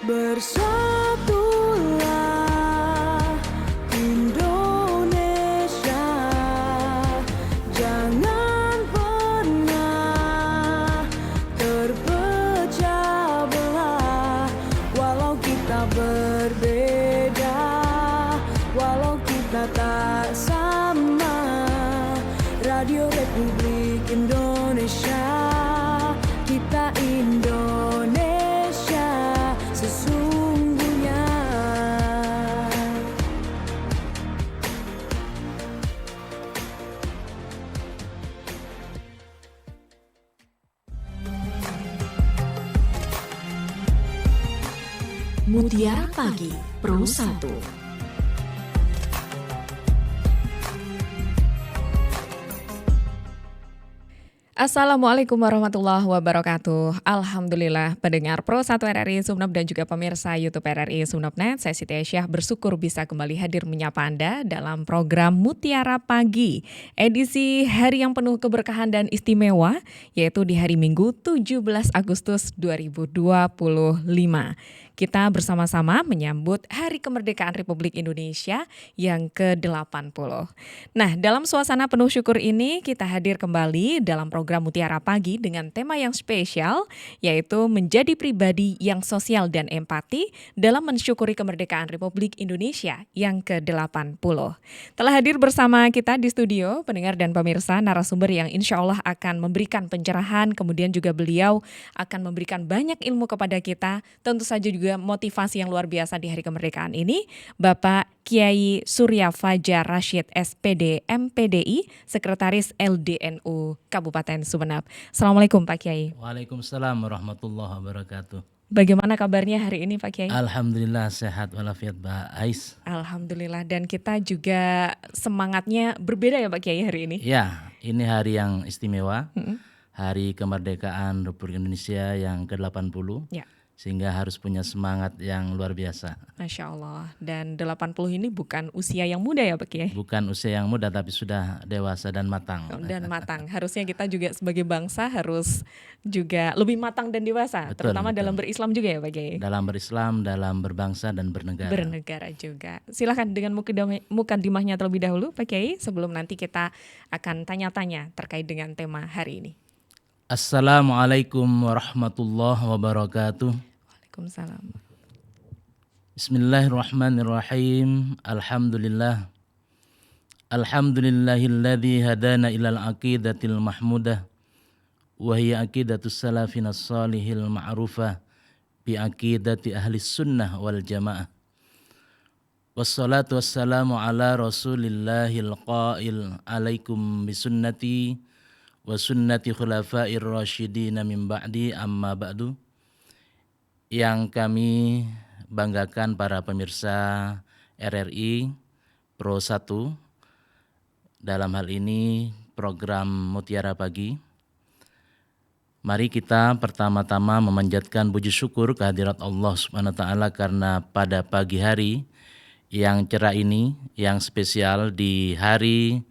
Bersatulah Indonesia, jangan pernah terpecah belah. Walau kita berbeda, walau kita tak sama, Radio Republik Indonesia, kita Indonesia sesungguhnya. Mutiara Pagi Pro 1. Assalamualaikum warahmatullahi wabarakatuh. Alhamdulillah pendengar Pro 1 RRI Sumeneb dan juga pemirsa YouTube RRI Sumeneb.net, saya Siti Aisyah bersyukur bisa kembali hadir menyapa Anda dalam program Mutiara Pagi, edisi hari yang penuh keberkahan dan istimewa, yaitu di hari Minggu 17 Agustus 2025. Kita bersama-sama menyambut Hari Kemerdekaan Republik Indonesia yang ke-80. Nah, dalam suasana penuh syukur ini kita hadir kembali dalam program Mutiara Pagi dengan tema yang spesial, yaitu menjadi pribadi yang sosial dan empati dalam mensyukuri kemerdekaan Republik Indonesia yang ke-80. Telah hadir bersama kita di studio pendengar dan pemirsa narasumber yang insya Allah akan memberikan pencerahan, kemudian juga beliau akan memberikan banyak ilmu kepada kita, tentu saja juga motivasi yang luar biasa di hari kemerdekaan ini. Bapak Kiai Surya Fajar Rashid SPD MPDI, Sekretaris LDNU Kabupaten Sumeneb. Assalamualaikum Pak Kiai. Waalaikumsalam warahmatullahi wabarakatuh. Bagaimana kabarnya hari ini Pak Kiai? Alhamdulillah sehat walafiat Mbak Ais. Alhamdulillah, dan kita juga semangatnya berbeda ya Pak Kiai hari ini. Ya, ini hari yang istimewa. Hari kemerdekaan Republik Indonesia yang ke-80. Ya. Sehingga harus punya semangat yang luar biasa. Masya Allah. Dan 80 ini bukan usia yang muda ya Pak Kiai? Bukan usia yang muda tapi sudah dewasa dan matang. Dan matang. Harusnya kita juga sebagai bangsa harus juga lebih matang dan dewasa. Betul, terutama betul. dalam berislam juga ya Pak Kiai? Dalam berislam, dalam berbangsa dan bernegara. Bernegara juga. Silahkan dengan mukadimahnya terlebih dahulu Pak Kiai, sebelum nanti kita akan tanya-tanya terkait dengan tema hari ini. Assalamualaikum warahmatullahi wabarakatuh. Waalaikumsalam. Bismillahirrahmanirrahim. Alhamdulillah. Alhamdulillahilladzi hadana ilal aqidatil mahmudah wa hiya aqidatus salafin as-salihil ma'rufah bi aqidati ahlis sunnah wal jamaah. Wassalatu wassalamu ala rasulillahil qail alaikum bisunnati wa sunnati khulafair rasyidin min ba'di amma ba'du. Yang kami banggakan para pemirsa RRI Pro 1 dalam hal ini program Mutiara Pagi. Mari kita pertama-tama memanjatkan puji syukur kehadirat Allah Subhanahu wa taala karena pada pagi hari yang cerah ini, yang spesial di hari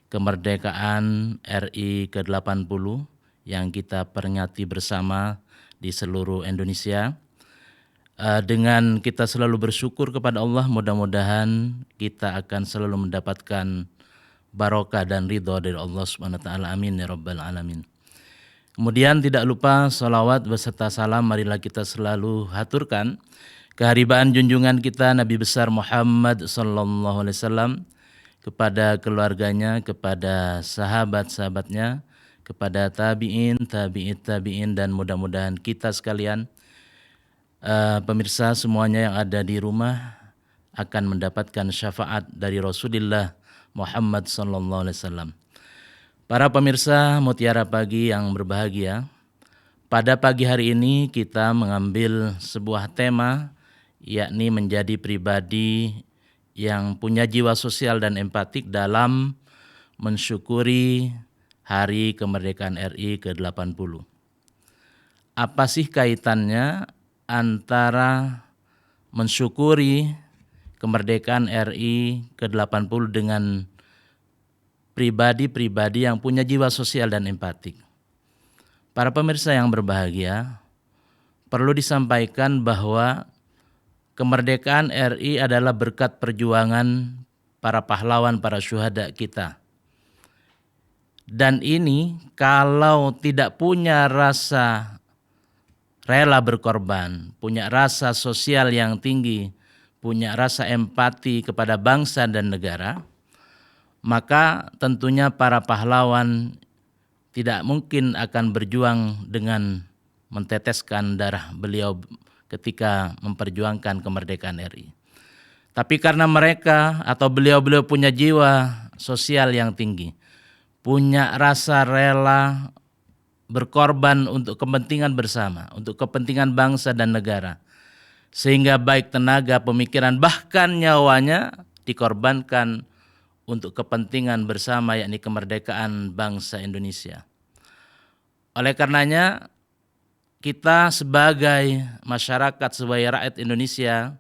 kemerdekaan RI ke-80 yang kita peringati bersama di seluruh Indonesia. Dengan kita selalu bersyukur kepada Allah, mudah-mudahan kita akan selalu mendapatkan barokah dan ridha dari Allah Subhanahu wa taala. Amin ya rabbal alamin. Kemudian tidak lupa salawat beserta salam marilah kita selalu haturkan keharibaan junjungan kita Nabi besar Muhammad sallallahu alaihi wasallam, kepada keluarganya, kepada sahabat-sahabatnya, kepada tabi'in, tabi'in, dan mudah-mudahan kita sekalian, pemirsa semuanya yang ada di rumah akan mendapatkan syafaat dari Rasulullah Muhammad sallallahu alaihi wasallam. Para pemirsa Mutiara Pagi yang berbahagia, pada pagi hari ini kita mengambil sebuah tema, yakni menjadi pribadi yang punya jiwa sosial dan empatik dalam mensyukuri Hari Kemerdekaan RI ke-80. Apa sih kaitannya antara mensyukuri kemerdekaan RI ke-80 dengan pribadi-pribadi yang punya jiwa sosial dan empatik? Para pemirsa yang berbahagia, perlu disampaikan bahwa kemerdekaan RI adalah berkat perjuangan para pahlawan, para syuhada kita. Dan ini kalau tidak punya rasa rela berkorban, punya rasa sosial yang tinggi, punya rasa empati kepada bangsa dan negara, maka tentunya para pahlawan tidak mungkin akan berjuang dengan menteteskan darah beliau ketika memperjuangkan kemerdekaan RI. Tapi karena mereka atau beliau-beliau punya jiwa sosial yang tinggi, punya rasa rela berkorban untuk kepentingan bersama, untuk kepentingan bangsa dan negara. Sehingga baik tenaga, pemikiran, bahkan nyawanya dikorbankan untuk kepentingan bersama, yakni kemerdekaan bangsa Indonesia. Oleh karenanya, kita sebagai masyarakat, sebagai rakyat Indonesia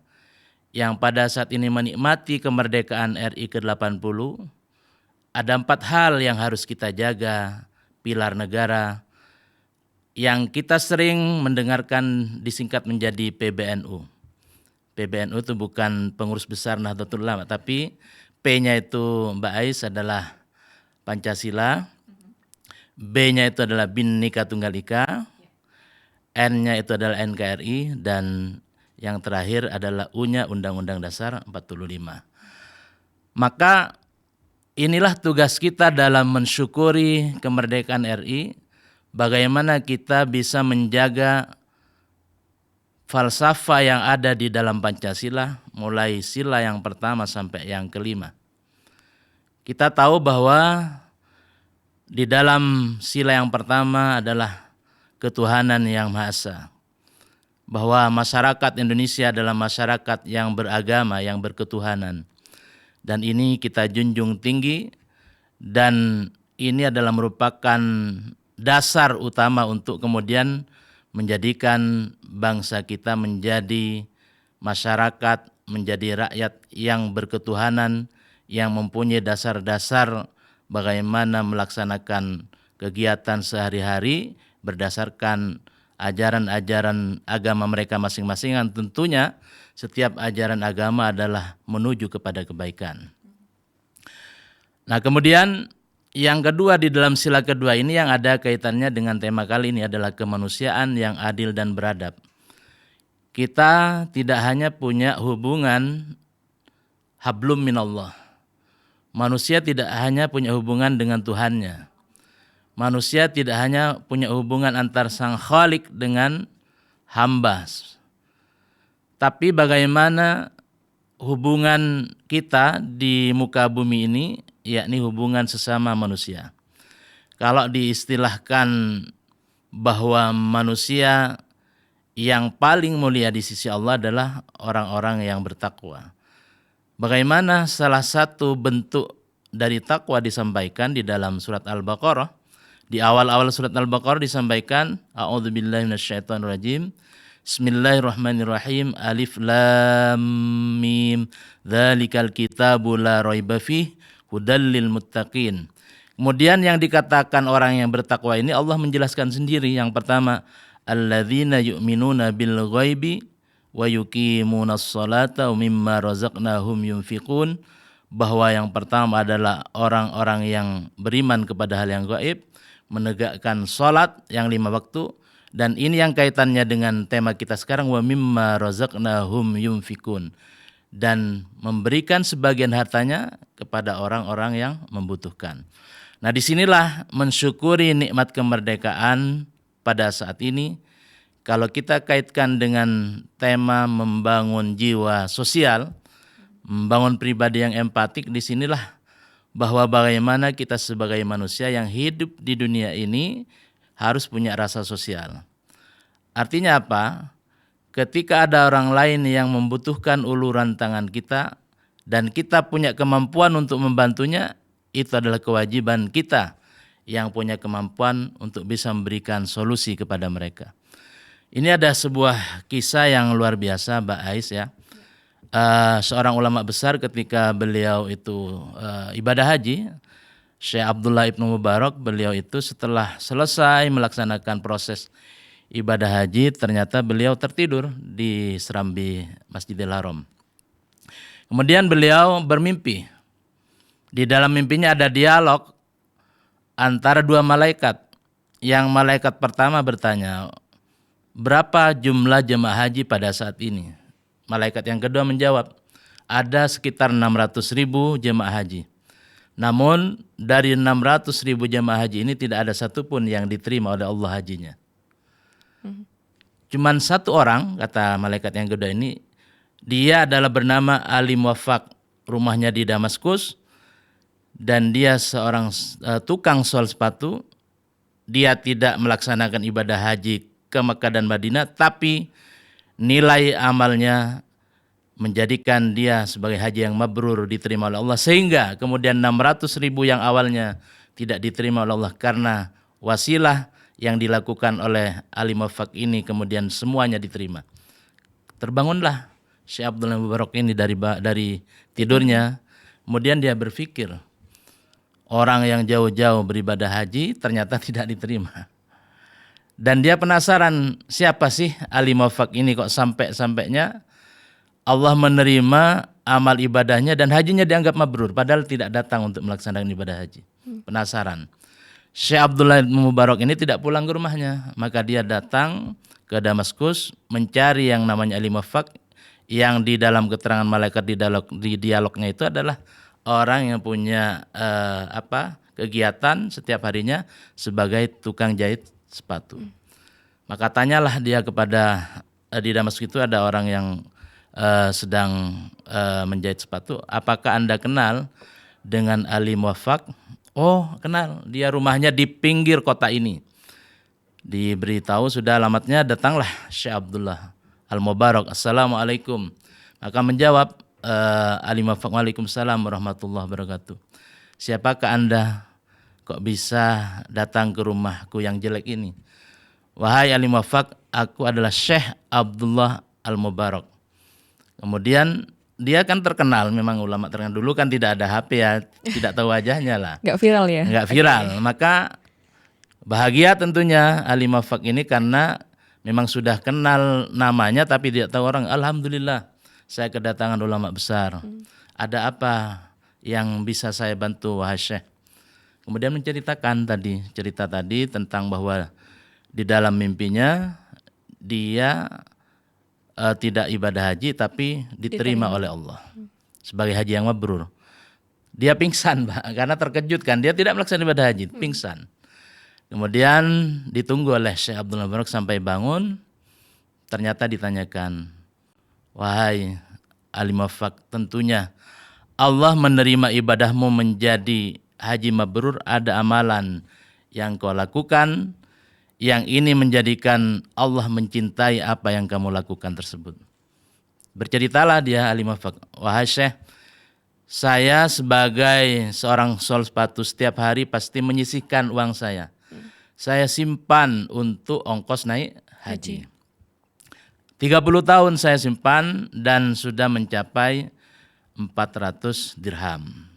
yang pada saat ini menikmati kemerdekaan RI ke-80, ada 4 hal yang harus kita jaga, pilar negara, yang kita sering mendengarkan disingkat menjadi PBNU. PBNU itu bukan pengurus besar Nahdlatul Ulama, tapi P-nya itu Mbak Ais adalah Pancasila, B-nya itu adalah Bhinneka Tunggal Ika, N-nya itu adalah NKRI, dan yang terakhir adalah U-nya Undang-Undang Dasar 45. Maka inilah tugas kita dalam mensyukuri kemerdekaan RI, bagaimana kita bisa menjaga falsafah yang ada di dalam Pancasila, mulai sila yang pertama sampai yang kelima. Kita tahu bahwa di dalam sila yang pertama adalah ketuhanan yang Maha Esa, bahwa masyarakat Indonesia adalah masyarakat yang beragama, yang berketuhanan. Dan ini kita junjung tinggi, dan ini adalah merupakan dasar utama untuk kemudian menjadikan bangsa kita menjadi masyarakat, menjadi rakyat yang berketuhanan, yang mempunyai dasar-dasar bagaimana melaksanakan kegiatan sehari-hari berdasarkan ajaran-ajaran agama mereka masing-masing, yang tentunya setiap ajaran agama adalah menuju kepada kebaikan. Nah, kemudian yang kedua, di dalam sila kedua ini yang ada kaitannya dengan tema kali ini adalah kemanusiaan yang adil dan beradab. Kita tidak hanya punya hubungan hablum minallah. Manusia tidak hanya punya hubungan dengan Tuhannya. Manusia tidak hanya punya hubungan antar sang Khalik dengan hamba. Tapi bagaimana hubungan kita di muka bumi ini, yakni hubungan sesama manusia. Kalau diistilahkan bahwa manusia yang paling mulia di sisi Allah adalah orang-orang yang bertakwa. Bagaimana salah satu bentuk dari takwa disampaikan di dalam surat Al-Baqarah. Di awal-awal surat Al-Baqarah disampaikan, A'udzubillahi minasyaitonirrajim. Bismillahirrahmanirrahim. Alif lam mim. Dzalikal kitabu la raiba fih hudal lil muttaqin. Kemudian yang dikatakan orang yang bertakwa ini Allah menjelaskan sendiri. Yang pertama, alladzina yu'minuna bil ghaibi wa yuqimunas salata wa mimma razaqnahum yunfiqun, bahwa yang pertama adalah orang-orang yang beriman kepada hal yang gaib, menegakkan salat yang 5 waktu, dan ini yang kaitannya dengan tema kita sekarang, wa mimma razaqnahum yunfiqun, dan memberikan sebagian hartanya kepada orang-orang yang membutuhkan. Nah, disinilah mensyukuri nikmat kemerdekaan pada saat ini. Kalau kita kaitkan dengan tema membangun jiwa sosial, membangun pribadi yang empatik, disinilah bahwa bagaimana kita sebagai manusia yang hidup di dunia ini harus punya rasa sosial. Artinya apa? Ketika ada orang lain yang membutuhkan uluran tangan kita dan kita punya kemampuan untuk membantunya, itu adalah kewajiban kita yang punya kemampuan untuk bisa memberikan solusi kepada mereka. Ini ada sebuah kisah yang luar biasa, Mbak Ais ya. Seorang ulama besar ketika beliau itu ibadah haji, Syekh Abdullah Ibnu Mubarak, beliau itu setelah selesai melaksanakan proses ibadah haji, ternyata beliau tertidur di serambi Masjidil Haram. Kemudian beliau bermimpi. Di dalam mimpinya ada dialog antara dua malaikat. Yang malaikat pertama bertanya, berapa jumlah jemaah haji pada saat ini? Malaikat yang kedua menjawab, ada sekitar 600.000 jemaah haji. Namun dari 600.000 jemaah haji ini tidak ada satupun yang diterima oleh Allah hajinya. Cuman satu orang, kata malaikat yang kedua ini, dia adalah bernama Ali Muwaffaq, rumahnya di Damaskus, dan dia seorang tukang sol sepatu. Dia tidak melaksanakan ibadah haji ke Mekah dan Madinah, tapi nilai amalnya menjadikan dia sebagai haji yang mabrur, diterima oleh Allah, sehingga kemudian 600.000 yang awalnya tidak diterima oleh Allah karena wasilah yang dilakukan oleh Ali Muwaffaq ini, kemudian semuanya diterima. Terbangunlah Syekh Abdullah Mubarak ini dari tidurnya, kemudian dia berpikir, orang yang jauh-jauh beribadah haji ternyata tidak diterima. Dan dia penasaran, siapa sih Ali Muwaffaq ini kok sampai-sampainya Allah menerima amal ibadahnya dan hajinya dianggap mabrur, padahal tidak datang untuk melaksanakan ibadah haji. Penasaran. Syekh Abdullah Mubarak ini tidak pulang ke rumahnya, maka dia datang ke Damaskus mencari yang namanya Ali Muwaffaq, yang di dalam keterangan malaikat di dialognya itu adalah orang yang punya kegiatan setiap harinya sebagai tukang jahit sepatu. Maka tanyalah dia kepada di Damaskus itu ada orang yang sedang menjahit sepatu. Apakah Anda kenal dengan Ali Muwaffaq? Oh, kenal. Dia rumahnya di pinggir kota ini. Diberitahu sudah alamatnya, datanglah Syekh Abdullah Al-Mubarak. Assalamualaikum. Maka menjawab Ali Muwaffaq, waalaikumsalam warahmatullahi wabarakatuh. Siapakah Anda kok bisa datang ke rumahku yang jelek ini? Wahai Ali Muwaffaq, aku adalah Syekh Abdullah Al-Mubarak. Kemudian dia kan terkenal, memang ulama terkenal. Dulu kan tidak ada HP ya, tidak tahu wajahnya lah. Nggak viral ya? Nggak viral. Maka bahagia tentunya Ali Muwaffaq ini karena memang sudah kenal namanya tapi tidak tahu orang. Alhamdulillah, saya kedatangan ulama besar. Ada apa yang bisa saya bantu wahai Syekh? Kemudian menceritakan cerita tadi tentang bahwa di dalam mimpinya dia tidak ibadah haji tapi diterima oleh Allah sebagai haji yang mabrur. Dia pingsan, Pak, karena terkejut kan, dia tidak melaksanakan ibadah haji, pingsan. Kemudian ditunggu oleh Syekh Abdullah Mubarak sampai bangun. Ternyata ditanyakan, wahai Ali Muwaffaq, tentunya Allah menerima ibadahmu menjadi haji mabrur, ada amalan yang kau lakukan yang ini menjadikan Allah mencintai apa yang kamu lakukan tersebut. Berceritalah dia Ali Muwaffaq, wahai Syekh, saya sebagai seorang sol sepatu setiap hari pasti menyisihkan uang saya. Saya simpan untuk ongkos naik haji. 30 tahun saya simpan dan sudah mencapai 400 dirham.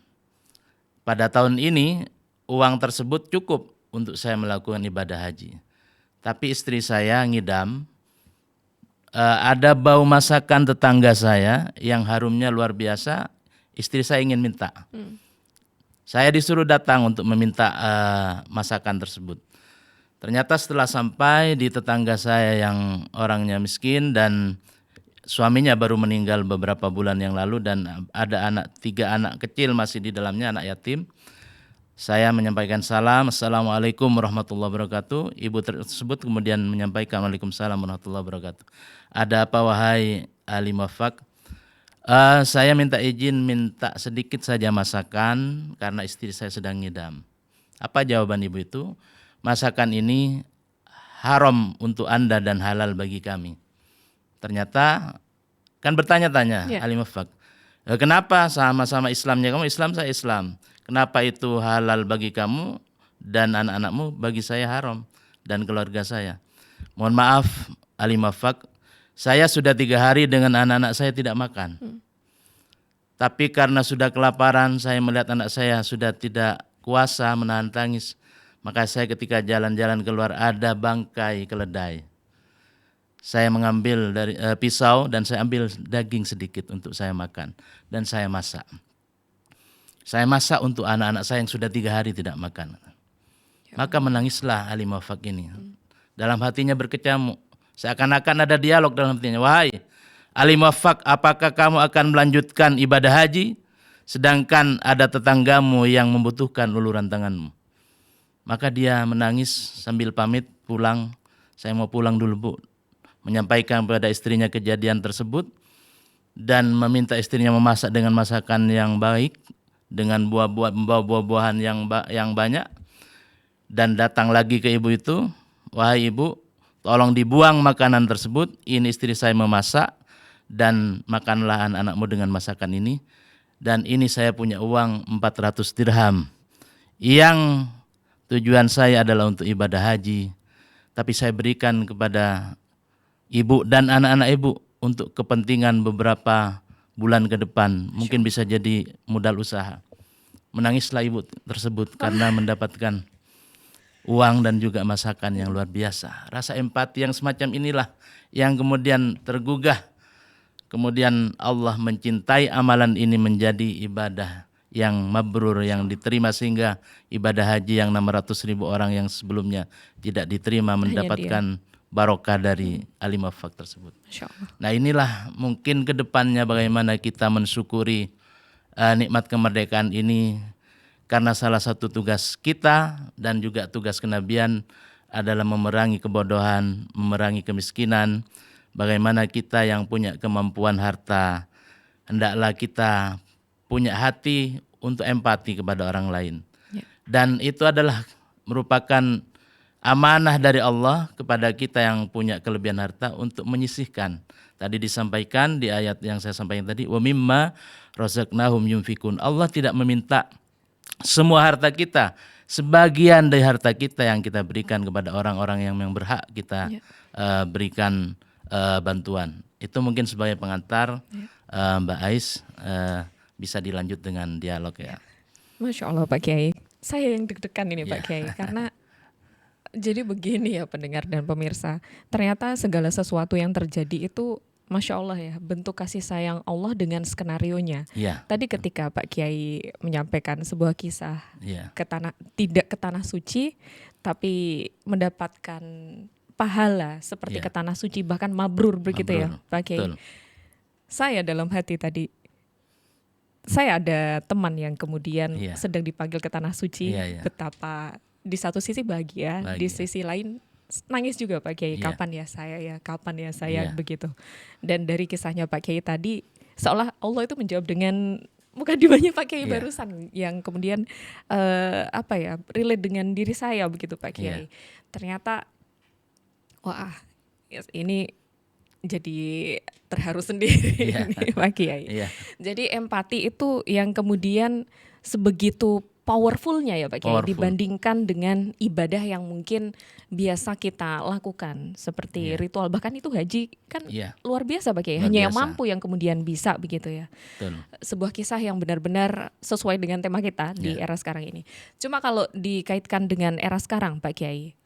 Pada tahun ini uang tersebut cukup untuk saya melakukan ibadah haji. Tapi istri saya ngidam, ada bau masakan tetangga saya yang harumnya luar biasa, istri saya ingin minta. Saya disuruh datang untuk meminta masakan tersebut. Ternyata setelah sampai di tetangga saya yang orangnya miskin dan suaminya baru meninggal beberapa bulan yang lalu dan ada 3 anak kecil masih di dalamnya, anak yatim. Saya menyampaikan salam, Assalamualaikum warahmatullahi wabarakatuh. Ibu tersebut kemudian menyampaikan Waalaikumsalam warahmatullahi wabarakatuh. Ada apa wahai Ali Muwaffaq? Saya minta sedikit saja masakan karena istri saya sedang ngidam. Apa jawaban ibu itu? Masakan ini haram untuk Anda dan halal bagi kami. Ternyata kan bertanya-tanya Ali Muwaffaq. Kenapa sama-sama Islamnya kamu Islam, saya Islam. Kenapa itu halal bagi kamu dan anak-anakmu, bagi saya haram dan keluarga saya? Mohon maaf Ali Muwaffaq, saya sudah 3 hari dengan anak-anak saya tidak makan. Tapi karena sudah kelaparan, saya melihat anak saya sudah tidak kuasa menahan tangis. Maka saya ketika jalan-jalan keluar ada bangkai keledai. saya mengambil dari pisau dan saya ambil daging sedikit untuk saya makan dan saya masak. Saya masak untuk anak-anak saya yang sudah 3 hari tidak makan. Maka menangislah Ali Muwaffaq ini. Dalam hatinya berkecamuk. Seakan-akan ada dialog dalam hatinya. Wahai Ali Muwaffaq, apakah kamu akan melanjutkan ibadah haji? Sedangkan ada tetanggamu yang membutuhkan uluran tanganmu. Maka dia menangis sambil pamit pulang. Saya mau pulang dulu Bu. Menyampaikan kepada istrinya kejadian tersebut. Dan meminta istrinya memasak dengan masakan yang baik. Dengan buah-buahan yang banyak. Dan datang lagi ke ibu itu. Wahai ibu, tolong dibuang makanan tersebut. Ini istri saya memasak. Dan makanlah anak-anakmu dengan masakan ini. Dan ini saya punya uang 400 dirham. Yang tujuan saya adalah untuk ibadah haji. Tapi saya berikan kepada ibu dan anak-anak ibu untuk kepentingan beberapa bulan ke depan. Mungkin bisa jadi modal usaha. Menangislah ibu tersebut karena mendapatkan uang dan juga masakan yang luar biasa. Rasa empati yang semacam inilah yang kemudian tergugah. Kemudian Allah mencintai amalan ini menjadi ibadah yang mabrur, yang diterima, sehingga ibadah haji yang 600.000 orang yang sebelumnya tidak diterima mendapatkan barokah dari Ali Muwaffaq tersebut. Nah inilah mungkin ke depannya bagaimana kita mensyukuri nikmat kemerdekaan ini, karena salah satu tugas kita dan juga tugas kenabian adalah memerangi kebodohan, memerangi kemiskinan. Bagaimana kita yang punya kemampuan harta, hendaklah kita punya hati untuk empati kepada orang lain. Dan itu adalah merupakan amanah dari Allah kepada kita yang punya kelebihan harta untuk menyisihkan. Tadi disampaikan di ayat yang saya sampaikan tadi, wa mimma razaqnahum yunfikun. Allah tidak meminta semua harta kita, sebagian dari harta kita yang kita berikan kepada orang-orang yang berhak kita berikan bantuan. Itu mungkin sebagai pengantar. Mbak Ais, bisa dilanjut dengan dialog ya. Masya Allah Pak Kiai, saya yang deg-degan ini Pak Kiai, karena jadi begini ya pendengar dan pemirsa, ternyata segala sesuatu yang terjadi itu Masya Allah ya, bentuk kasih sayang Allah dengan skenarionya. Tadi ketika Pak Kiai menyampaikan sebuah kisah tidak ke tanah suci, tapi mendapatkan pahala seperti ke tanah suci, bahkan mabrur begitu ya Pak Kiai. Saya dalam hati tadi, saya ada teman yang kemudian sedang dipanggil ke tanah suci, betapa di satu sisi bahagia, di sisi lain nangis juga Pak Kiai, kapan ya saya begitu. Dan dari kisahnya Pak Kiai tadi, seolah Allah itu menjawab dengan mukadimahnya Pak Kiai barusan, yang kemudian relate dengan diri saya begitu Pak Kiai. Ternyata wah, ini jadi terharu sendiri Pak Kiai. Jadi empati itu yang kemudian sebegitu powerfulnya ya Pak Kiai, dibandingkan dengan ibadah yang mungkin biasa kita lakukan seperti ritual, bahkan itu haji kan luar biasa Pak Kiai, hanya yang mampu yang kemudian bisa begitu ya. Sebuah kisah yang benar-benar sesuai dengan tema kita di era sekarang ini. Cuma kalau dikaitkan dengan era sekarang Pak Kiai,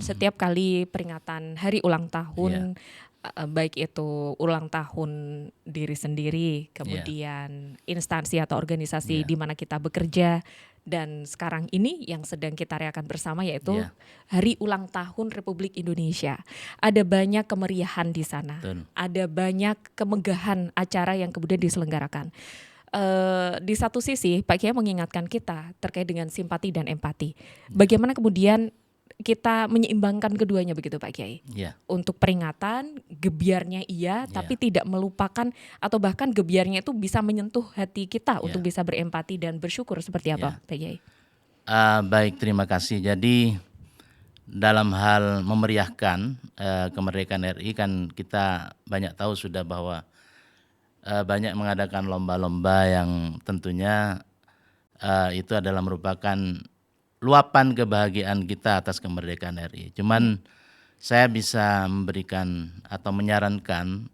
setiap kali peringatan hari ulang tahun, baik itu ulang tahun diri sendiri, kemudian instansi atau organisasi di mana kita bekerja, dan sekarang ini yang sedang kita rayakan bersama yaitu Hari Ulang Tahun Republik Indonesia. Ada banyak kemeriahan di sana, ada banyak kemegahan acara yang kemudian diselenggarakan. Di satu sisi Pak Kiai mengingatkan kita terkait dengan simpati dan empati. Bagaimana kemudian kita menyeimbangkan keduanya begitu Pak Kiai. Untuk peringatan, gebiarnya tapi tidak melupakan atau bahkan gebiarnya itu bisa menyentuh hati kita untuk bisa berempati dan bersyukur, seperti apa Pak Kiai? Baik, terima kasih. Jadi dalam hal memeriahkan kemerdekaan RI kan kita banyak tahu sudah bahwa banyak mengadakan lomba-lomba yang tentunya itu adalah merupakan luapan kebahagiaan kita atas kemerdekaan RI. Cuman saya bisa memberikan atau menyarankan,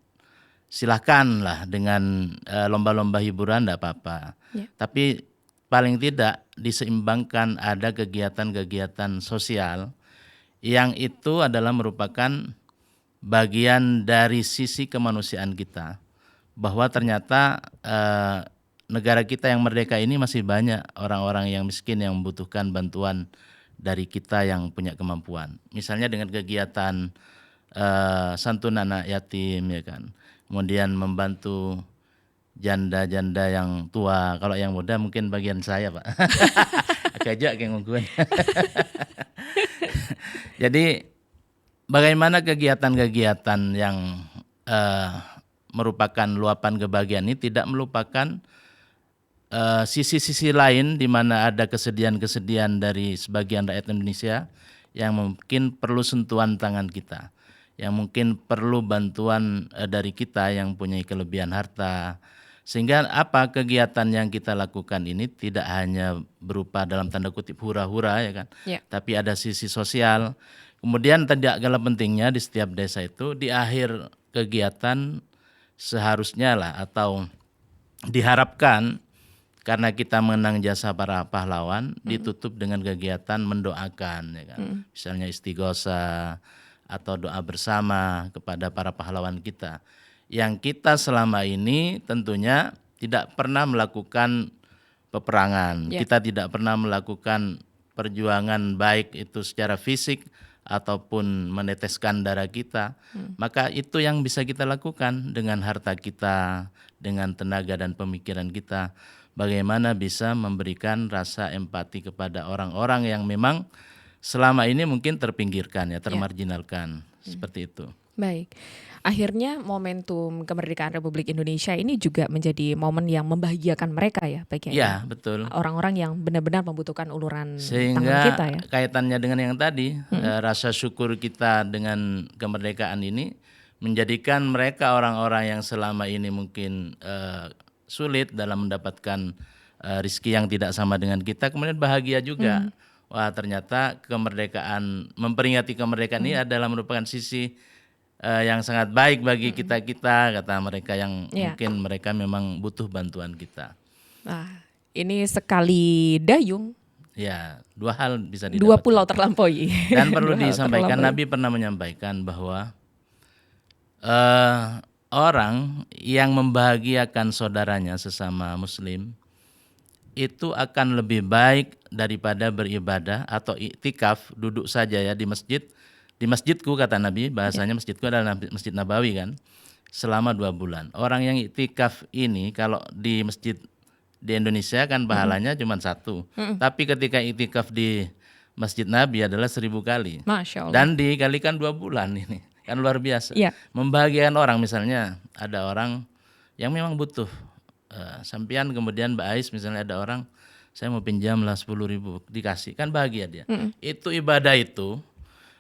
silakanlah dengan lomba-lomba hiburan tidak apa-apa. Tapi paling tidak diseimbangkan ada kegiatan-kegiatan sosial yang itu adalah merupakan bagian dari sisi kemanusiaan kita, bahwa ternyata negara kita yang merdeka ini masih banyak orang-orang yang miskin yang membutuhkan bantuan dari kita yang punya kemampuan. Misalnya dengan kegiatan santunan anak yatim, ya kan. Kemudian membantu janda-janda yang tua. Kalau yang muda mungkin bagian saya, Pak. Kajak yang ngungkuan. Jadi bagaimana kegiatan-kegiatan yang merupakan luapan kebahagiaan ini tidak melupakan sisi-sisi lain di mana ada kesedihan-kesedihan dari sebagian rakyat Indonesia yang mungkin perlu sentuhan tangan kita, yang mungkin perlu bantuan dari kita yang punya kelebihan harta. Sehingga apa kegiatan yang kita lakukan ini tidak hanya berupa dalam tanda kutip hura-hura, ya kan, tapi ada sisi sosial. Kemudian tidak kalah pentingnya di setiap desa itu di akhir kegiatan seharusnya lah atau diharapkan karena kita mengenang jasa para pahlawan ditutup dengan kegiatan mendoakan, ya kan, misalnya istighosah atau doa bersama kepada para pahlawan kita. Yang kita selama ini tentunya tidak pernah melakukan peperangan, kita tidak pernah melakukan perjuangan baik itu secara fisik ataupun meneteskan darah kita, maka itu yang bisa kita lakukan dengan harta kita, dengan tenaga dan pemikiran kita. Bagaimana bisa memberikan rasa empati kepada orang-orang yang memang selama ini mungkin terpinggirkan, ya, termarginalkan, seperti itu. Baik, akhirnya momentum kemerdekaan Republik Indonesia ini juga menjadi momen yang membahagiakan mereka, ya, Pak Kiai? Ya, betul. Orang-orang yang benar-benar membutuhkan uluran Sehingga tangan kita, ya. Kaitannya dengan yang tadi, rasa syukur kita dengan kemerdekaan ini menjadikan mereka orang-orang yang selama ini mungkin sulit dalam mendapatkan rezeki yang tidak sama dengan kita, kemudian bahagia juga. Wah, ternyata kemerdekaan, memperingati kemerdekaan ini adalah merupakan sisi yang sangat baik bagi kita-kita, kata mereka yang mungkin mereka memang butuh bantuan kita. Nah, ini sekali dayung. Ya, dua hal bisa didapatkan. Dua pulau terlampaui. Dan perlu disampaikan, Nabi pernah menyampaikan bahwa orang yang membahagiakan saudaranya sesama muslim itu akan lebih baik daripada beribadah atau iktikaf, duduk saja ya di masjid. Di masjidku, kata Nabi, bahasanya masjidku adalah Masjid Nabawi kan, selama 2 bulan. Orang yang iktikaf ini kalau di masjid di Indonesia kan pahalanya cuma 1. Tapi ketika iktikaf di Masjid Nabi adalah 1000 kali. Masya Allah. Dan dikalikan 2 bulan ini. Kan luar biasa. Membahagiakan orang, misalnya ada orang yang memang butuh. Sampian kemudian Mbak Ais misalnya ada orang, saya mau pinjam lah 10.000, dikasih, kan bahagia dia. Itu ibadah itu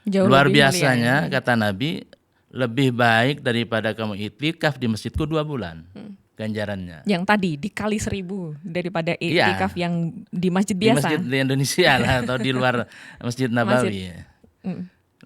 jauh luar biasanya, kata Nabi, lebih baik daripada kamu iktikaf di masjidku 2 bulan. Ganjarannya. Yang tadi dikali 1000 daripada iktikaf yang di masjid biasa. Di masjid di Indonesia lah atau di luar Masjid Nabawi.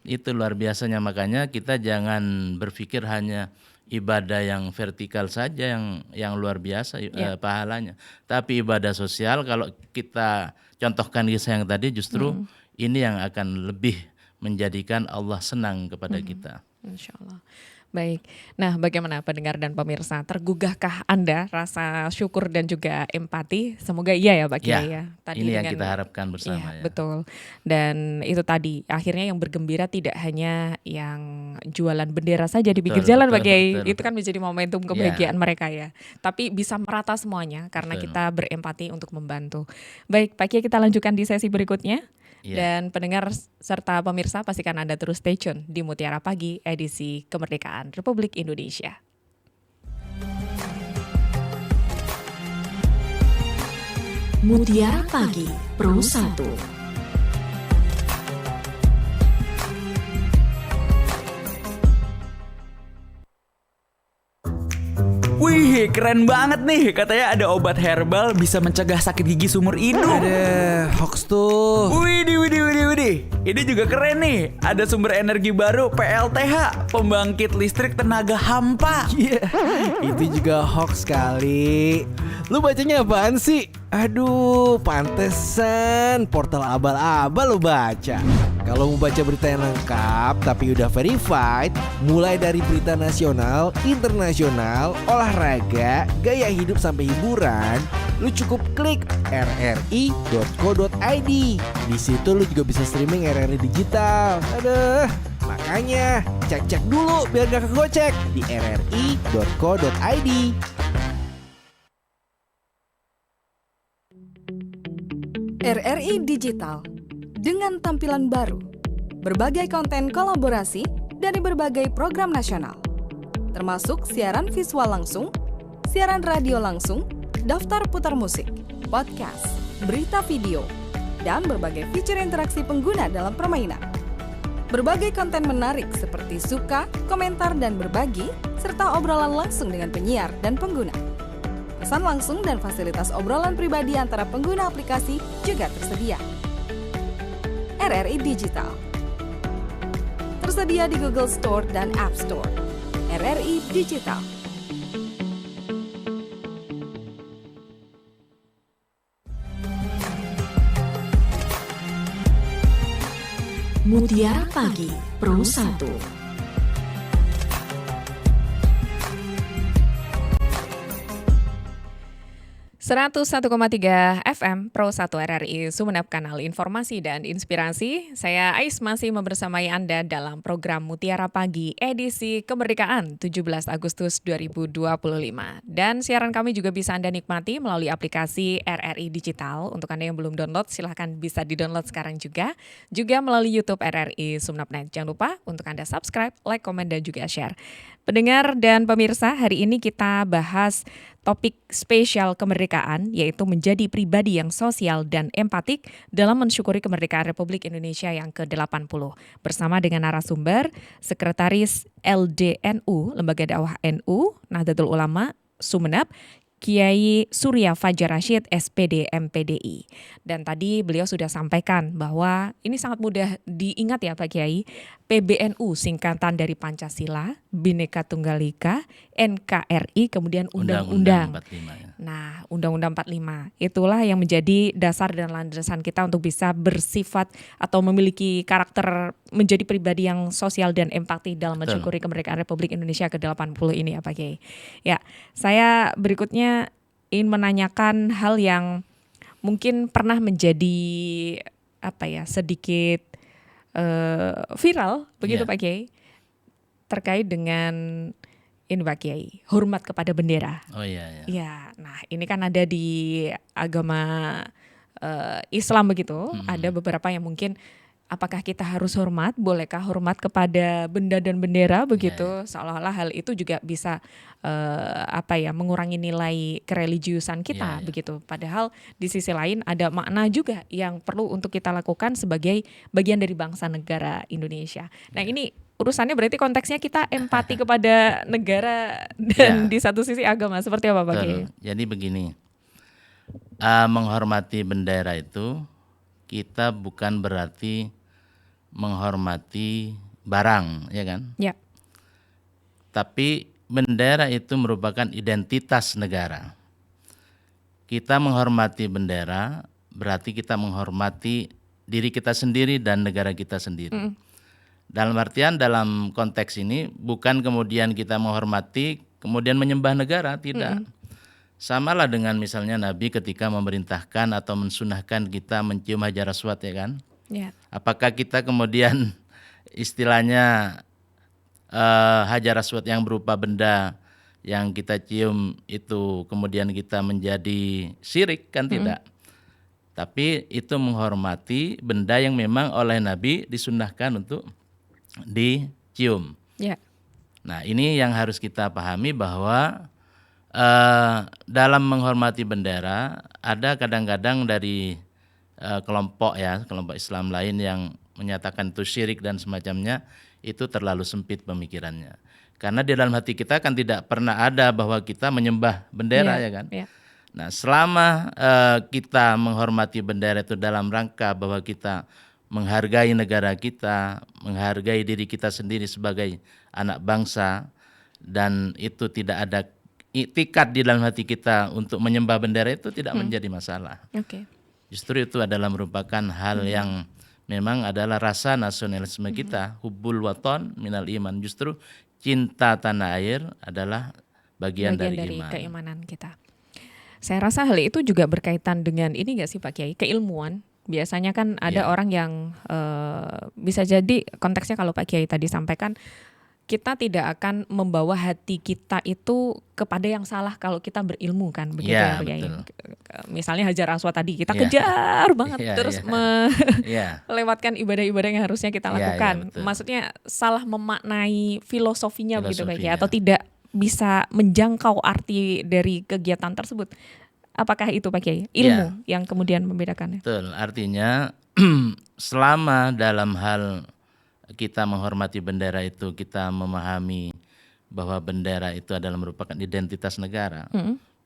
Itu luar biasanya, makanya kita jangan berpikir hanya ibadah yang vertikal saja yang luar biasa pahalanya. Tapi ibadah sosial kalau kita contohkan kisah yang tadi justru ini yang akan lebih menjadikan Allah senang kepada kita. Insya Allah. Baik, nah bagaimana pendengar dan pemirsa, tergugahkah Anda rasa syukur dan juga empati? Semoga iya ya Pak Kiai ya. Tadi ini yang kita harapkan bersama ya. Betul, dan itu tadi akhirnya yang bergembira tidak hanya yang jualan bendera saja di pinggir jalan Pak Kiai, itu kan menjadi momentum kebahagiaan mereka ya. Tapi bisa merata semuanya karena kita berempati untuk membantu. Baik Pak Kiai, kita lanjutkan di sesi berikutnya. Dan pendengar serta pemirsa pastikan Anda terus stay tune di Mutiara Pagi edisi Kemerdekaan Republik Indonesia. Mutiara Pagi Pro 1. Wih, keren banget nih. Katanya ada obat herbal bisa mencegah sakit gigi seumur hidup. Ada hoax tuh. Widih. Ini juga keren nih. Ada sumber energi baru PLTH, pembangkit listrik tenaga hampa. Itu juga hoax kali. Lu bacanya apaan sih? Aduh, pantesan portal abal-abal lo baca. Kalau mau baca berita yang lengkap tapi udah verified, mulai dari berita nasional, internasional, olahraga, gaya hidup sampai hiburan, lu cukup klik rri.co.id. Di situ lu juga bisa streaming RRI digital. Aduh, makanya cek-cek dulu biar gak kegocek di rri.co.id. RRI Digital dengan tampilan baru, berbagai konten kolaborasi dari berbagai program nasional, termasuk siaran visual langsung, siaran radio langsung, daftar putar musik, podcast, berita video, dan berbagai fitur interaksi pengguna dalam permainan. Berbagai konten menarik seperti suka, komentar, dan berbagi, serta obrolan langsung dengan penyiar dan pengguna. Pesan langsung dan fasilitas obrolan pribadi antara pengguna aplikasi juga tersedia. RRI Digital tersedia di Google Store dan App Store. RRI Digital. Mutiara Pagi Pro 1. 101,3 FM Pro 1 RRI Sumeneb, kanal informasi dan inspirasi. Saya Ais masih membersamai Anda dalam program Mutiara Pagi edisi Kemerdekaan 17 Agustus 2025. Dan siaran kami juga bisa Anda nikmati melalui aplikasi RRI Digital. Untuk Anda yang belum download, silahkan bisa di-download sekarang juga. Juga melalui YouTube RRI Sumeneb. Jangan lupa untuk Anda subscribe, like, komen, dan juga share. Pendengar dan pemirsa, hari ini kita bahas topik spesial kemerdekaan, yaitu menjadi pribadi yang sosial dan empatik dalam mensyukuri kemerdekaan Republik Indonesia yang ke-80. Bersama dengan narasumber, Sekretaris LDNU, Lembaga Dakwah NU, Nahdlatul Ulama, Sumeneb, Kiai Surya Fajar Rashid, SPD MPDI. Dan tadi beliau sudah sampaikan bahwa ini sangat mudah diingat ya Pak Kiai, PBNU singkatan dari Pancasila, Bhinneka Tunggal Ika, NKRI, kemudian Undang-Undang. 45 ya. Nah, Undang-Undang 45 itulah yang menjadi dasar dan landasan kita untuk bisa bersifat atau memiliki karakter menjadi pribadi yang sosial dan empati dalam mensyukuri kemerdekaan Republik Indonesia ke-80 ini ya Pak Kiai. Ya, saya berikutnya ingin menanyakan hal yang mungkin pernah menjadi sedikit viral begitu Pak Kiai, terkait dengan ini Pak Kiai, hormat kepada bendera. Oh iya. Ya, nah ini kan ada di agama Islam begitu, ada beberapa yang mungkin apakah kita harus hormat, bolehkah hormat kepada benda dan bendera begitu, seolah-olah hal itu juga bisa mengurangi nilai kereligiusan kita begitu. Padahal di sisi lain ada makna juga yang perlu untuk kita lakukan sebagai bagian dari bangsa negara Indonesia. Nah ini urusannya berarti konteksnya kita empati kepada negara dan di satu sisi agama, seperti apa Pak Kiai? Jadi begini, menghormati bendera itu kita bukan berarti menghormati barang, ya kan? Ya. Tapi bendera itu merupakan identitas negara. Kita menghormati bendera berarti kita menghormati diri kita sendiri dan negara kita sendiri. Dalam artian dalam konteks ini bukan kemudian kita menghormati kemudian menyembah negara, tidak. Samalah dengan misalnya Nabi ketika memerintahkan atau mensunahkan kita mencium hajar aswad, ya kan? Ya. Apakah kita kemudian istilahnya hajar aswad yang berupa benda yang kita cium itu kemudian kita menjadi syirik, kan tidak. Tapi itu menghormati benda yang memang oleh Nabi disunahkan untuk dicium. Ya. Nah ini yang harus kita pahami bahwa dalam menghormati bendera ada kadang-kadang dari kelompok Islam lain yang menyatakan itu syirik dan semacamnya, itu terlalu sempit pemikirannya. Karena di dalam hati kita kan tidak pernah ada bahwa kita menyembah bendera, ya kan? Ya. Nah selama kita menghormati bendera itu dalam rangka bahwa kita menghargai negara kita, menghargai diri kita sendiri sebagai anak bangsa, dan itu tidak ada iktikad di dalam hati kita untuk menyembah bendera itu tidak menjadi masalah. Oke. Justru itu adalah merupakan hal yang memang adalah rasa nasionalisme kita, hubbul waton minal iman. Justru cinta tanah air adalah bagian dari iman. Keimanan kita. Saya rasa hal itu juga berkaitan dengan ini nggak sih Pak Kiai, keilmuan. Biasanya kan ada orang yang bisa jadi konteksnya kalau Pak Kiai tadi sampaikan, kita tidak akan membawa hati kita itu kepada yang salah kalau kita berilmu kan, begitu ya Pak Kiai. Misalnya Hajar Aswad tadi kita kejar banget terus melewatkan ibadah-ibadah yang harusnya kita lakukan. Maksudnya salah memaknai filosofinya begitu Pak Kiai, atau tidak bisa menjangkau arti dari kegiatan tersebut. Apakah itu Pak Kiai ilmu yang kemudian membedakannya? Betul, artinya selama dalam hal kita menghormati bendera itu kita memahami bahwa bendera itu adalah merupakan identitas negara,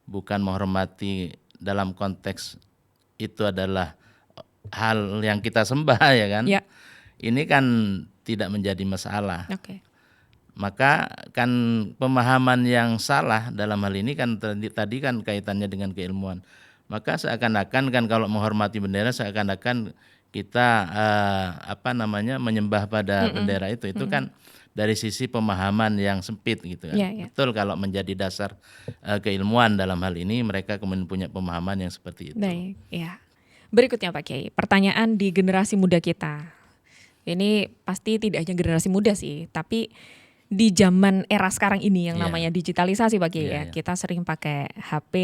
bukan menghormati dalam konteks itu adalah hal yang kita sembah ya kan. Ini kan tidak menjadi masalah. Maka kan pemahaman yang salah dalam hal ini kan tadi kan kaitannya dengan keilmuan. Maka seakan-akan kan kalau menghormati bendera seakan-akan kita menyembah pada bendera itu kan dari sisi pemahaman yang sempit gitu kan. Betul kalau menjadi dasar keilmuan dalam hal ini mereka kemudian punya pemahaman yang seperti itu. Baik, ya. Berikutnya Pak Kiai, pertanyaan di generasi muda kita. Ini pasti tidak hanya generasi muda sih, tapi di zaman era sekarang ini yang namanya digitalisasi Pak Kiai ya. Kita sering pakai HP,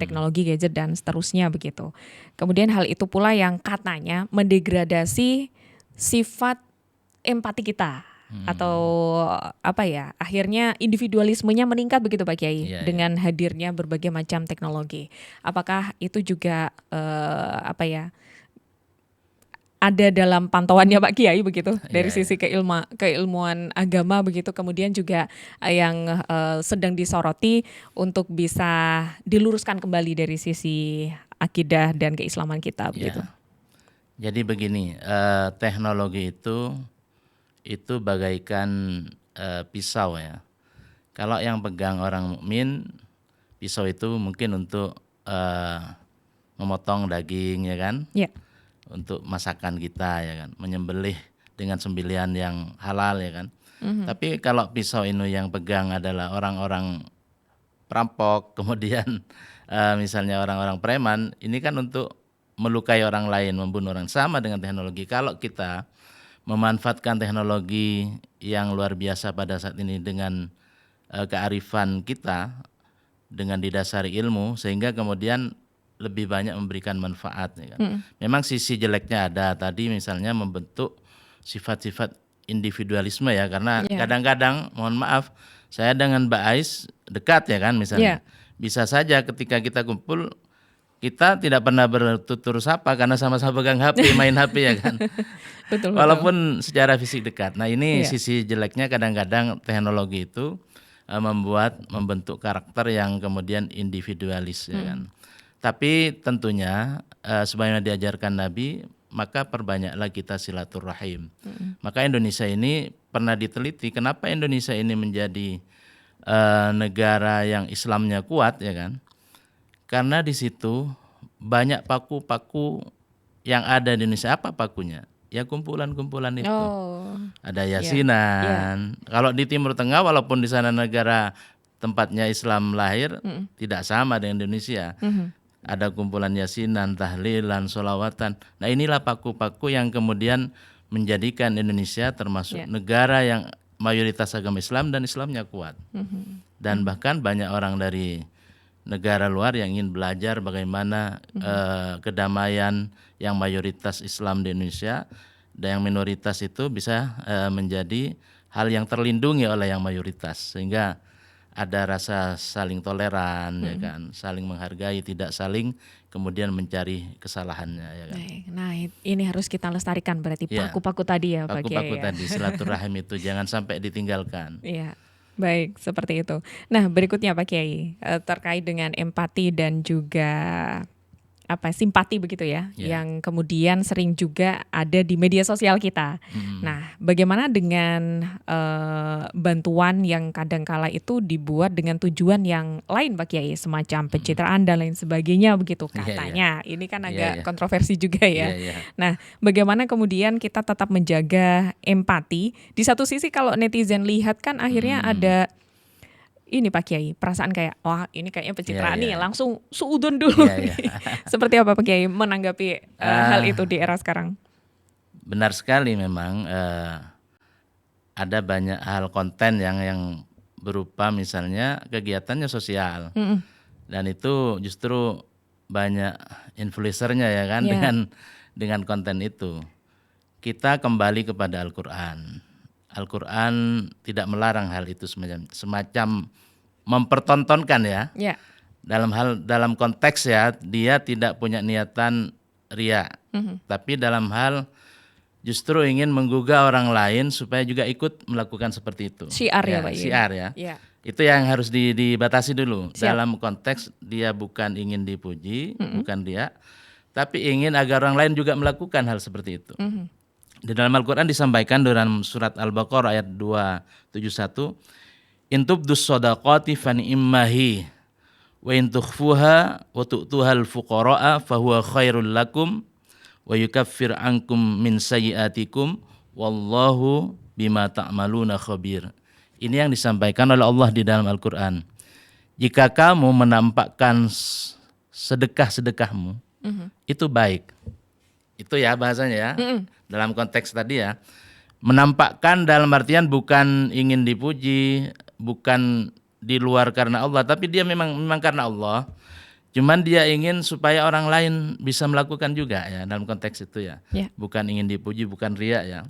teknologi gadget dan seterusnya begitu. Kemudian hal itu pula yang katanya mendegradasi sifat empati kita atau akhirnya individualismenya meningkat begitu Pak Kiai dengan hadirnya berbagai macam teknologi. Apakah itu juga ada dalam pantauannya Pak Kiai begitu dari sisi keilmuan agama begitu, kemudian juga yang sedang disoroti untuk bisa diluruskan kembali dari sisi akidah dan keislaman kita begitu. Jadi begini, teknologi itu bagaikan pisau ya. Kalau yang pegang orang mukmin, pisau itu mungkin untuk memotong daging ya kan. Untuk masakan kita ya kan, menyembelih dengan sembelihan yang halal ya kan. Tapi kalau pisau ini yang pegang adalah orang-orang perampok, kemudian misalnya orang-orang preman, ini kan untuk melukai orang lain, membunuh orang. Sama dengan teknologi. Kalau kita memanfaatkan teknologi yang luar biasa pada saat ini dengan kearifan kita, dengan didasari ilmu, sehingga kemudian lebih banyak memberikan manfaat ya kan. Memang sisi jeleknya ada tadi misalnya membentuk sifat-sifat individualisme ya, karena kadang-kadang mohon maaf saya dengan Mbak Ais dekat ya kan misalnya. Bisa saja ketika kita kumpul kita tidak pernah bertutur sapa karena sama-sama pegang HP, main HP ya kan. Betul. Walaupun secara fisik dekat. Nah ini sisi jeleknya kadang-kadang teknologi itu membentuk karakter yang kemudian individualis ya kan. Tapi tentunya sebagaimana diajarkan Nabi, maka perbanyaklah kita silaturahim. Maka Indonesia ini pernah diteliti kenapa Indonesia ini menjadi negara yang Islamnya kuat ya kan. Karena di situ banyak paku-paku yang ada di Indonesia. Apa pakunya? Ya kumpulan-kumpulan itu. Ada yasinan. Kalau di Timur Tengah walaupun di sana negara tempatnya Islam lahir, tidak sama dengan Indonesia. Ada kumpulan yasinan, tahlilan, sholawatan. Nah inilah paku-paku yang kemudian menjadikan Indonesia termasuk negara yang mayoritas agama Islam dan Islamnya kuat. Dan bahkan banyak orang dari negara luar yang ingin belajar bagaimana kedamaian yang mayoritas Islam di Indonesia dan yang minoritas itu bisa menjadi hal yang terlindungi oleh yang mayoritas, sehingga ada rasa saling toleran ya kan, saling menghargai, tidak saling kemudian mencari kesalahannya ya kan. Nah, ini harus kita lestarikan berarti paku-paku tadi ya Pak Kiai. Paku-paku tadi, silaturahim itu jangan sampai ditinggalkan. Iya. Baik, seperti itu. Nah, berikutnya Pak Kiai, terkait dengan empati dan juga simpati begitu ya, Ya. yang kemudian sering juga ada di media sosial kita. Nah, bagaimana dengan bantuan yang kadangkala itu dibuat dengan tujuan yang lain Pak Kiai, semacam pencitraan dan lain sebagainya begitu Iya, iya. katanya. Ini kan Iya, agak iya. kontroversi juga ya. Iya, iya. Nah, bagaimana kemudian kita tetap menjaga empati? Di satu sisi kalau netizen lihat kan akhirnya ada ini Pak Kiai, perasaan kayak wah ini kayaknya pencitraan Iya, nih, iya. langsung suudon dulu. Iya, iya. nih. Seperti apa Pak Kiai menanggapi hal itu di era sekarang? Benar sekali memang ada banyak hal konten yang berupa misalnya kegiatannya sosial. Dan itu justru banyak influencernya ya kan Iya. dengan konten itu. Kita kembali kepada Al-Qur'an. Al-Qur'an tidak melarang hal itu semacam mempertontonkan ya. Ya. Dalam konteks ya, dia tidak punya niatan ria. Tapi dalam hal justru ingin menggugah orang lain supaya juga ikut melakukan seperti itu. Syiar ya, Pak Kiai. Syiar ya. Ya. Itu yang harus dibatasi dulu. Siap. Dalam konteks dia bukan ingin dipuji, bukan dia, tapi ingin agar orang lain juga melakukan hal seperti itu. Di dalam Al-Quran disampaikan dalam surat Al-Baqarah ayat 271, in tubdus shadaqati fa ni'mahi wa in tukhfuha wa tu'tuhal fuqara'a fa huwa khairul lakum wa yukaffir ankum min sayyiatikum wallahu bima ta'maluna khabir. Ini yang disampaikan oleh Allah di dalam Al-Quran. Jika kamu menampakkan sedekah-sedekahmu, itu baik. Itu ya bahasanya ya. Dalam konteks tadi ya. Menampakkan dalam artian bukan ingin dipuji, bukan di luar karena Allah, tapi dia memang karena Allah. Cuman dia ingin supaya orang lain bisa melakukan juga ya dalam konteks itu ya. Ya. Bukan ingin dipuji, bukan riya ya.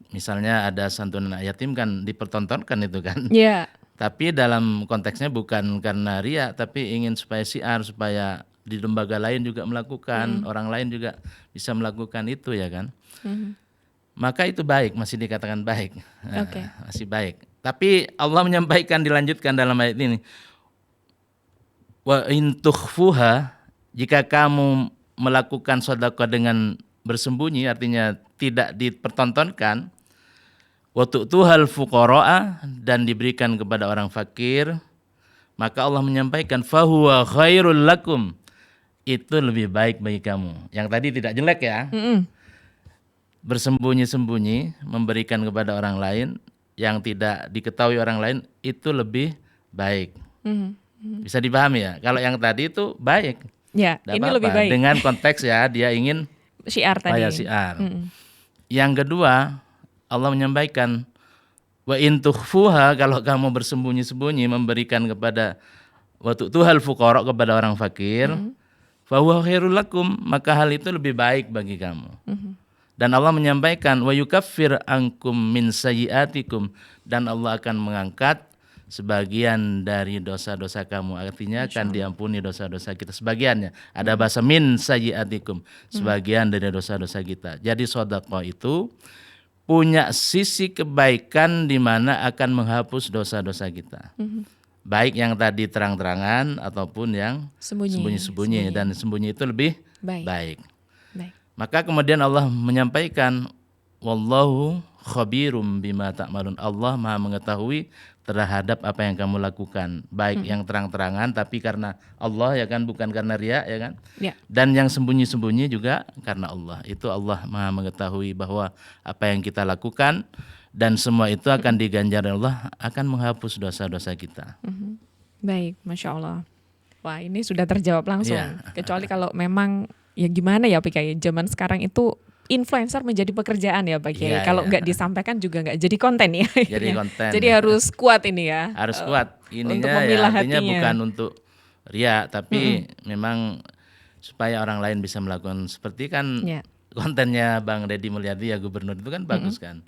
Misalnya ada santunan anak yatim kan dipertontonkan itu kan. Ya. Tapi dalam konteksnya bukan karena riya, tapi ingin supaya syiar, supaya di lembaga lain juga melakukan, orang lain juga bisa melakukan itu ya kan. Maka itu baik, masih dikatakan baik. Oke. Masih baik. Tapi Allah menyampaikan, dilanjutkan dalam ayat ini. Wa in tukhfuha, jika kamu melakukan sedekah dengan bersembunyi, artinya tidak dipertontonkan, wa tu'tuhal fuqara'a, dan diberikan kepada orang fakir, maka Allah menyampaikan fahuwa khairul lakum, itu lebih baik bagi kamu. Yang tadi tidak jelek ya. Bersembunyi-sembunyi memberikan kepada orang lain yang tidak diketahui orang lain, itu lebih baik. Bisa dipahami ya. Kalau yang tadi itu baik. Ya, Nggak ini apa-apa. lebih baik. Dengan konteks ya, dia ingin Syiar tadi. supaya syiar. Yang kedua, Allah menyampaikan wa in tukhfuha, kalau kamu bersembunyi-sembunyi memberikan kepada wa tu'tuhal fuqara, kepada orang fakir, fa huwa khairul lakum, maka hal itu lebih baik bagi kamu. Dan Allah menyampaikan wa yukaffir ankum min sayyiatikum, dan Allah akan mengangkat sebagian dari dosa-dosa kamu, artinya akan diampuni dosa-dosa kita sebagiannya. Ada bahasa min sayyiatikum, sebagian dari dosa-dosa kita. Jadi sedekah itu punya sisi kebaikan di mana akan menghapus dosa-dosa kita. Baik yang tadi terang-terangan ataupun yang sembunyi-sembunyi, dan sembunyi itu lebih baik. Baik. Maka kemudian Allah menyampaikan wallahu khabirum bima ta'malun. Allah Maha mengetahui terhadap apa yang kamu lakukan, baik yang terang-terangan tapi karena Allah ya kan, bukan karena riya ya kan. Ya. Dan yang sembunyi-sembunyi juga karena Allah. Itu Allah Maha mengetahui bahwa apa yang kita lakukan, dan semua itu akan diganjar Allah, akan menghapus dosa-dosa kita. Baik, Masya Allah. Wah, ini sudah terjawab langsung. Iya. Kecuali kalau memang ya gimana ya Pak Kiai, zaman sekarang itu influencer menjadi pekerjaan ya Pak Kiai. Iya, Kalau iya. nggak disampaikan juga nggak jadi konten ya. Jadi konten. Jadi harus kuat ini ya. Harus kuat. untuk Ininya ya memilah artinya hatinya. bukan untuk ria, tapi memang supaya orang lain bisa melakukan, seperti kan Ya. kontennya Bang Deddy Mulyadi ya, gubernur itu kan bagus kan.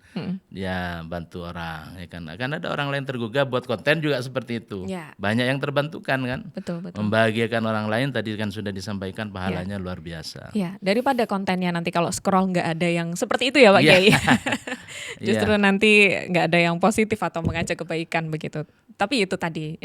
Dia bantu orang ya kan. Akan ada orang lain tergugah buat konten juga seperti itu. Ya. Banyak yang terbantukan kan. Betul. Membahagiakan orang lain tadi kan sudah disampaikan, pahalanya luar biasa. Ya, daripada kontennya nanti kalau scroll nggak ada yang seperti itu ya Pak Iya. Kiai. Justru nanti nggak ada yang positif atau mengajak kebaikan begitu. Tapi itu tadi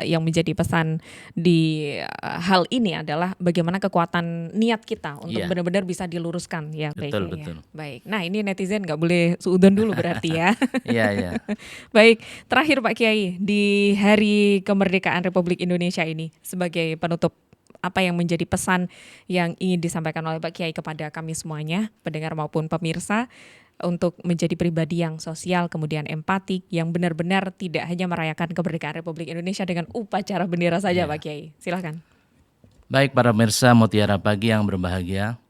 yang menjadi pesan di hal ini adalah bagaimana kekuatan niat kita untuk benar-benar bisa diluruskan ya. Betul, baik, betul. Ya. Baik. Nah ini netizen nggak boleh suudon dulu berarti ya. Iya. Baik, terakhir Pak Kiai, di Hari Kemerdekaan Republik Indonesia ini sebagai penutup, apa yang menjadi pesan yang ingin disampaikan oleh Pak Kiai kepada kami semuanya, pendengar maupun pemirsa, untuk menjadi pribadi yang sosial, kemudian empatik, yang benar-benar tidak hanya merayakan kemerdekaan Republik Indonesia dengan upacara bendera saja, Pak Kiai. Silahkan. Baik para pemirsa Mutiara Pagi yang berbahagia,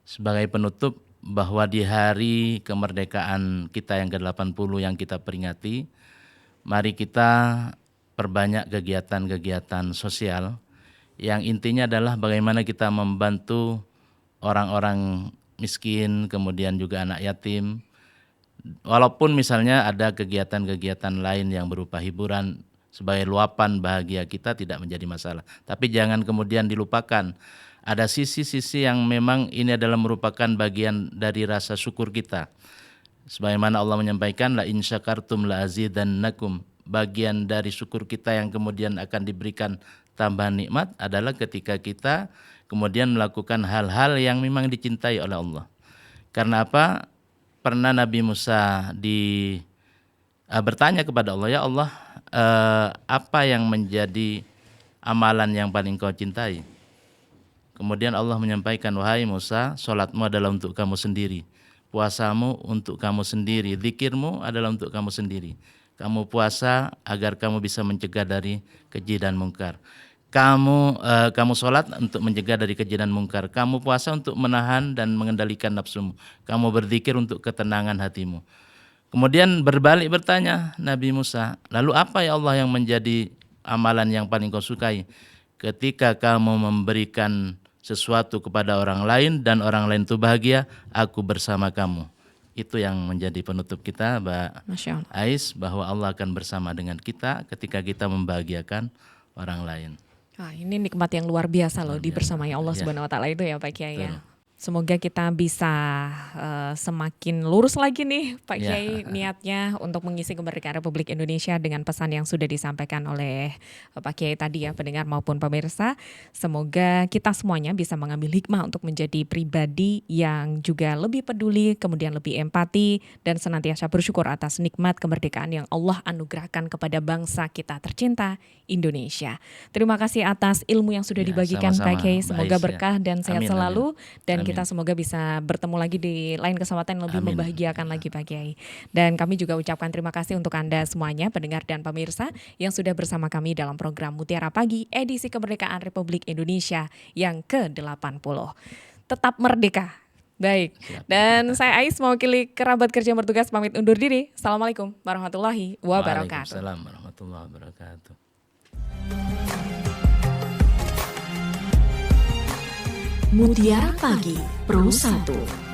sebagai penutup bahwa di hari kemerdekaan kita yang ke-80 yang kita peringati, mari kita perbanyak kegiatan-kegiatan sosial yang intinya adalah bagaimana kita membantu orang-orang miskin, kemudian juga anak yatim. Walaupun misalnya ada kegiatan-kegiatan lain yang berupa hiburan sebagai luapan bahagia kita tidak menjadi masalah. Tapi jangan kemudian dilupakan ada sisi-sisi yang memang ini adalah merupakan bagian dari rasa syukur kita. Sebagaimana Allah menyampaikan, la in syakartum la azidannakum. Bagian dari syukur kita yang kemudian akan diberikan tambahan nikmat adalah ketika kita kemudian melakukan hal-hal yang memang dicintai oleh Allah. Karena apa? Pernah Nabi Musa bertanya kepada Allah, ya Allah, apa yang menjadi amalan yang paling kau cintai? Kemudian Allah menyampaikan, wahai Musa, sholatmu adalah untuk kamu sendiri, puasamu untuk kamu sendiri, zikirmu adalah untuk kamu sendiri. Kamu puasa agar kamu bisa mencegah dari keji dan mungkar. Kamu sholat untuk mencegah dari keji dan mungkar. Kamu puasa untuk menahan dan mengendalikan nafsumu. Kamu berzikir untuk ketenangan hatimu. Kemudian berbalik bertanya Nabi Musa, lalu apa ya Allah yang menjadi amalan yang paling kau sukai? Ketika kamu memberikan sesuatu kepada orang lain dan orang lain itu bahagia, aku bersama kamu. Itu yang menjadi penutup kita, Mbak Ais, bahwa Allah akan bersama dengan kita ketika kita membahagiakan orang lain. Ini nikmat yang luar biasa loh, dibersamai Allah Subhanahu wa taala itu ya Pak Kiai ya. Semoga kita bisa semakin lurus lagi nih Pak Kiai niatnya untuk mengisi kemerdekaan Republik Indonesia dengan pesan yang sudah disampaikan oleh Pak Kiai tadi ya, pendengar maupun pemirsa. Semoga kita semuanya bisa mengambil hikmah untuk menjadi pribadi yang juga lebih peduli, kemudian lebih empati, dan senantiasa bersyukur atas nikmat kemerdekaan yang Allah anugerahkan kepada bangsa kita tercinta Indonesia. Terima kasih atas ilmu yang sudah dibagikan Pak Kiai. Semoga berkah dan sehat selalu. Dan kita semoga bisa bertemu lagi di lain kesempatan yang lebih membahagiakan lagi Pak Kiai. Dan kami juga ucapkan terima kasih untuk Anda semuanya, pendengar dan pemirsa yang sudah bersama kami dalam program Mutiara Pagi edisi Kemerdekaan Republik Indonesia yang ke-80. Tetap merdeka. Baik, dan saya Ais mewakili kerabat kerja yang bertugas pamit undur diri. Assalamualaikum warahmatullahi wabarakatuh. Waalaikumsalam warahmatullahi wabarakatuh. Mutiara Pagi Pro 1.